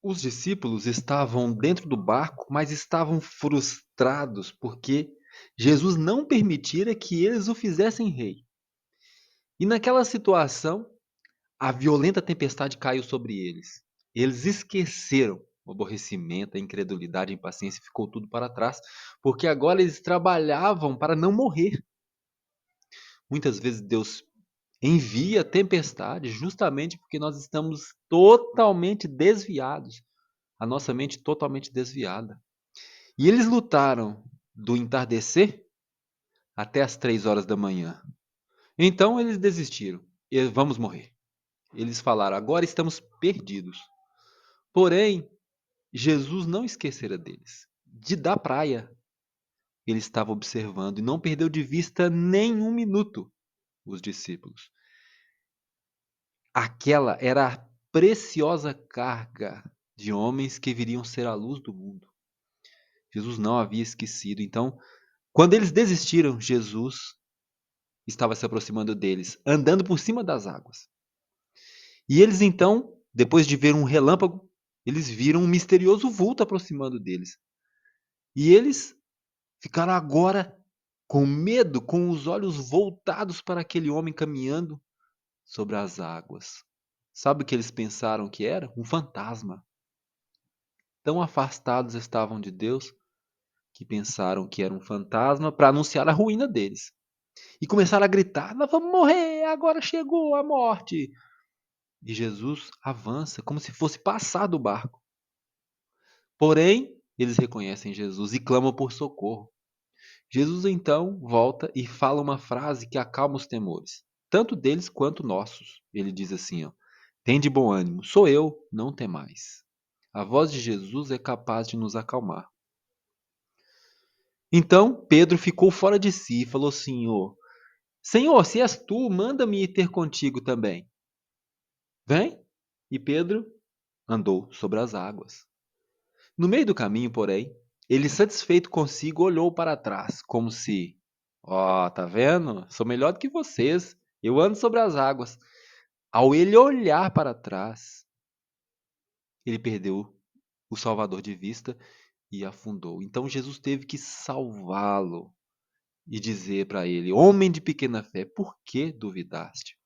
Os discípulos estavam dentro do barco, mas estavam frustrados porque Jesus não permitira que eles o fizessem rei. E naquela situação, a violenta tempestade caiu sobre eles. Eles esqueceram o aborrecimento, a incredulidade, a impaciência, ficou tudo para trás, porque agora eles trabalhavam para não morrer. Muitas vezes Deus envia tempestade justamente porque nós estamos totalmente desviados, a nossa mente totalmente desviada. E eles lutaram do entardecer até as 3 horas da manhã. Então eles desistiram. Vamos morrer. Eles falaram: agora estamos perdidos. Porém, Jesus não esquecera deles. Da praia, ele estava observando e não perdeu de vista nem um minuto os discípulos. Aquela era a preciosa carga de homens que viriam ser a luz do mundo. Jesus não havia esquecido. Então, quando eles desistiram, Jesus estava se aproximando deles, andando por cima das águas. E eles então, depois de ver um relâmpago, eles viram um misterioso vulto aproximando deles. E eles ficaram agora com medo, com os olhos voltados para aquele homem caminhando sobre as águas. Sabe o que eles pensaram que era? Um fantasma. Tão afastados estavam de Deus que pensaram que era um fantasma para anunciar a ruína deles. E começaram a gritar: nós vamos morrer, agora chegou a morte. E Jesus avança como se fosse passar do barco. Porém, eles reconhecem Jesus e clamam por socorro. Jesus então volta e fala uma frase que acalma os temores, tanto deles quanto nossos. Ele diz assim: ó, tende bom ânimo, sou eu, não temais. A voz de Jesus é capaz de nos acalmar. Então Pedro ficou fora de si e falou: Senhor, se és tu, manda-me ir ter contigo também. Vem? E Pedro andou sobre as águas. No meio do caminho, porém, ele, satisfeito consigo, olhou para trás, como se, ó, tá vendo? Sou melhor do que vocês. Eu ando sobre as águas. Ao ele olhar para trás, ele perdeu o Salvador de vista e afundou. Então Jesus teve que salvá-lo e dizer para ele: homem de pequena fé, por que duvidaste?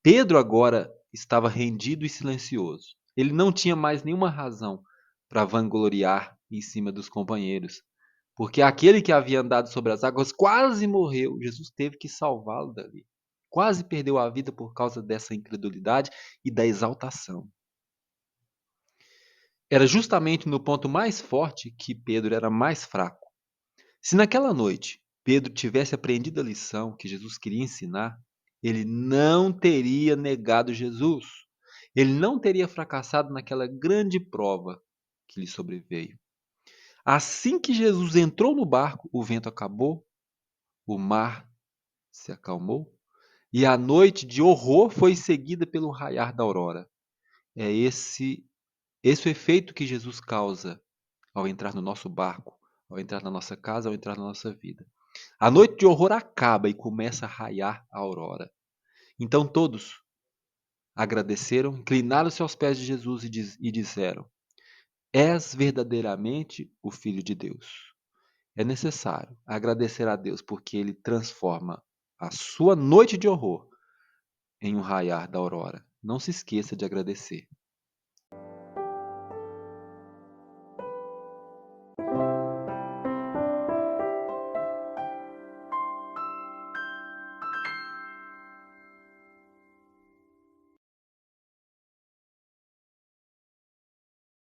Pedro agora estava rendido e silencioso. Ele não tinha mais nenhuma razão para vangloriar em cima dos companheiros, porque aquele que havia andado sobre as águas quase morreu. Jesus teve que salvá-lo dali. Quase perdeu a vida por causa dessa incredulidade e da exaltação. Era justamente no ponto mais forte que Pedro era mais fraco. Se naquela noite Pedro tivesse aprendido a lição que Jesus queria ensinar, ele não teria negado Jesus. Ele não teria fracassado naquela grande prova que lhe sobreveio. Assim que Jesus entrou no barco, o vento acabou, o mar se acalmou e a noite de horror foi seguida pelo raiar da aurora. É esse o efeito que Jesus causa ao entrar no nosso barco, ao entrar na nossa casa, ao entrar na nossa vida. A noite de horror acaba e começa a raiar a aurora. Então todos agradeceram, inclinaram-se aos pés de Jesus e disseram: És verdadeiramente o Filho de Deus. É necessário agradecer a Deus porque ele transforma a sua noite de horror em um raiar da aurora. Não se esqueça de agradecer.